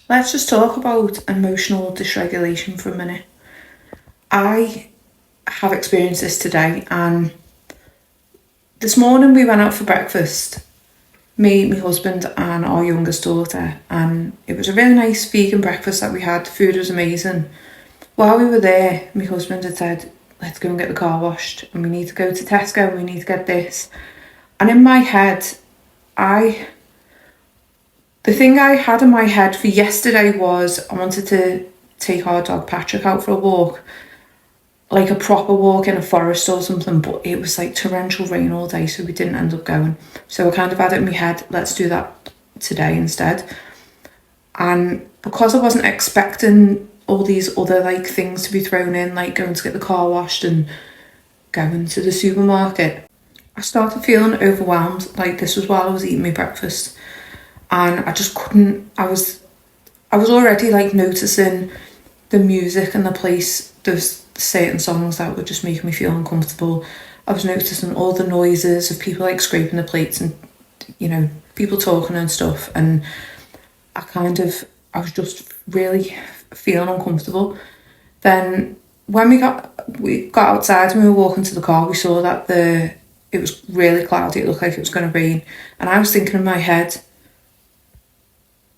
Let's just talk about emotional dysregulation for a minute. I have experienced this today, and this morning we went out for breakfast, me, my husband and our youngest daughter, and it was a really nice vegan breakfast that we had. The food was amazing. While we were there, my husband had said, let's go and get the car washed, and we need to go to Tesco and we need to get this. And in my head, the thing I had in my head for yesterday was I wanted to take our dog Patrick out for a walk, like a proper walk in a forest or something, but it was like torrential rain all day, so we didn't end up going. So I kind of had it in my head, let's do that today instead. And because I wasn't expecting all these other like things to be thrown in, like going to get the car washed and going to the supermarket, I started feeling overwhelmed. Like, this was while I was eating my breakfast, and I just couldn't. I was already like noticing the music and the place. There's certain songs that were just making me feel uncomfortable. I was noticing all the noises of people like scraping the plates and, you know, people talking and stuff, and I was just really feeling uncomfortable. Then when we got outside and we were walking to the car, we saw that it was really cloudy. It looked like it was going to rain, and I was thinking in my head,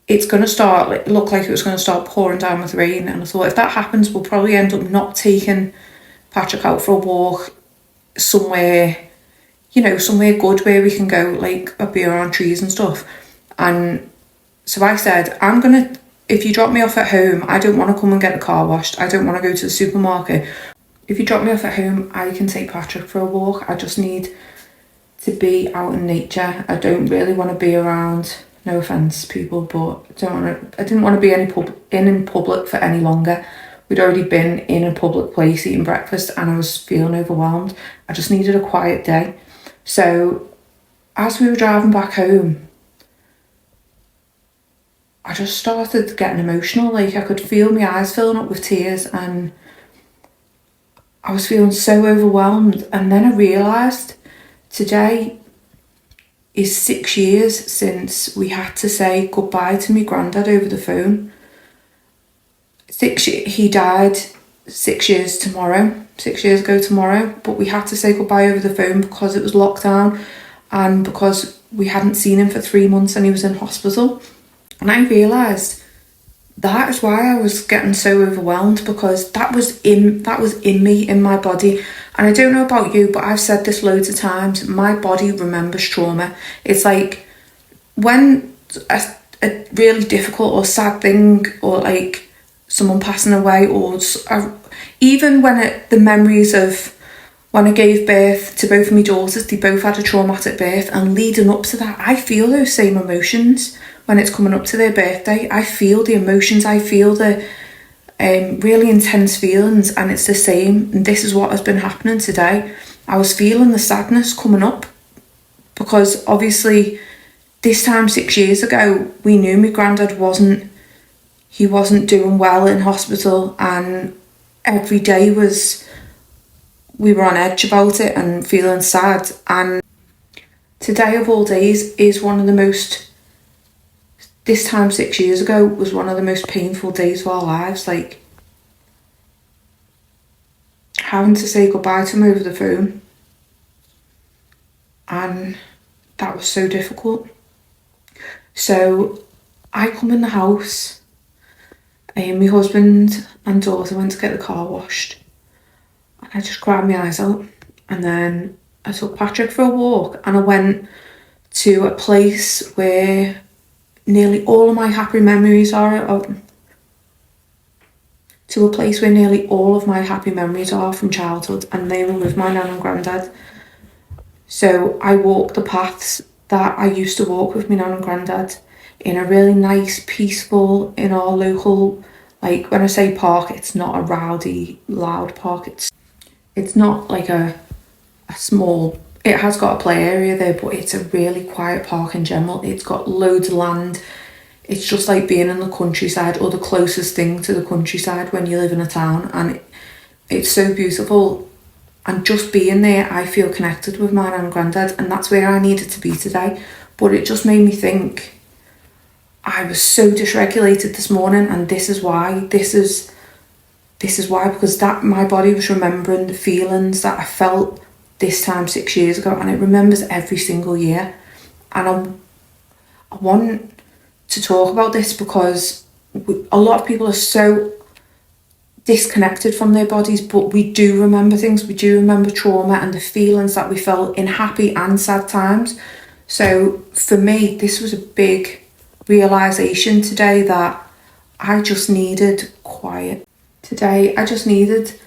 it's going to start, it looked like it was going to start pouring down with rain. And I thought, if that happens, we'll probably end up not taking Patrick out for a walk somewhere, you know, somewhere good where we can go, like be around trees and stuff. And so I said, if you drop me off at home, I don't want to come and get the car washed. I don't want to go to the supermarket. If you drop me off at home, I can take Patrick for a walk. I just need to be out in nature. I don't really want to be around, no offence people, but I didn't want to be in public for any longer. We'd already been in a public place eating breakfast, and I was feeling overwhelmed. I just needed a quiet day. So as we were driving back home, I just started getting emotional. Like, I could feel my eyes filling up with tears, and I was feeling so overwhelmed. And then I realised today is 6 years since we had to say goodbye to my granddad over the phone. He died 6 years ago tomorrow, but we had to say goodbye over the phone because it was lockdown and because we hadn't seen him for 3 months and he was in hospital. And I realised that is why I was getting so overwhelmed, because that was in me, in my body. And I don't know about you, but I've said this loads of times, my body remembers trauma. It's like when a really difficult or sad thing, or like someone passing away, or even when the memories of when I gave birth to both of my daughters, they both had a traumatic birth, and leading up to that, I feel those same emotions. When it's coming up to their birthday, I feel the emotions, I feel the really intense feelings, and it's the same. And this is what has been happening today. I was feeling the sadness coming up because obviously this time 6 years ago, we knew my granddad wasn't doing well in hospital, and every day we were on edge about it and feeling sad. And today of all days is this time 6 years ago was one of the most painful days of our lives. Like, having to say goodbye to him over the phone, and that was so difficult. So I come in the house, and my husband and daughter went to get the car washed, and I just cried my eyes out. And then I took Patrick for a walk, and I went to a place where nearly all of my happy memories are from childhood, and they were with my nan and granddad. So I walked the paths that I used to walk with my nan and granddad in a really nice, peaceful, in our local, like, when I say park, it's not a rowdy, loud park. It's not like a small, it has got a play area there, but it's a really quiet park in general. It's got loads of land. It's just like being in the countryside, or the closest thing to the countryside when you live in a town, and it's so beautiful. And just being there, I feel connected with my nan and granddad, and that's where I needed to be today. But it just made me think, I was so dysregulated this morning, and this is why. This is why, because that my body was remembering the feelings that I felt this time 6 years ago, and it remembers every single year. And I want to talk about this because a lot of people are so disconnected from their bodies, but we do remember things. We do remember trauma and the feelings that we felt in happy and sad times. So for me, this was a big realization today that I just needed quiet. Today, I just needed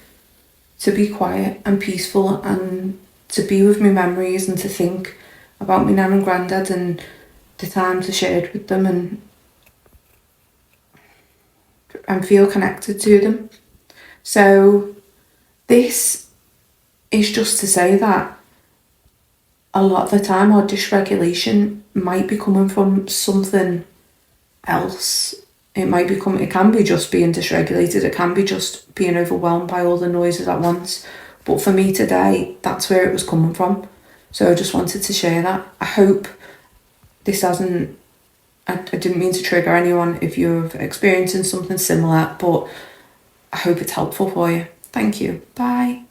to be quiet and peaceful and to be with my memories and to think about my nan and granddad and the times I shared with them and feel connected to them. So this is just to say that a lot of the time our dysregulation might be coming from something else. It can be just being dysregulated, it can be just being overwhelmed by all the noises at once. But for me today, that's where it was coming from. So I just wanted to share that. I hope this hasn't, I didn't mean to trigger anyone if you're experiencing something similar, but I hope it's helpful for you. Thank you. Bye.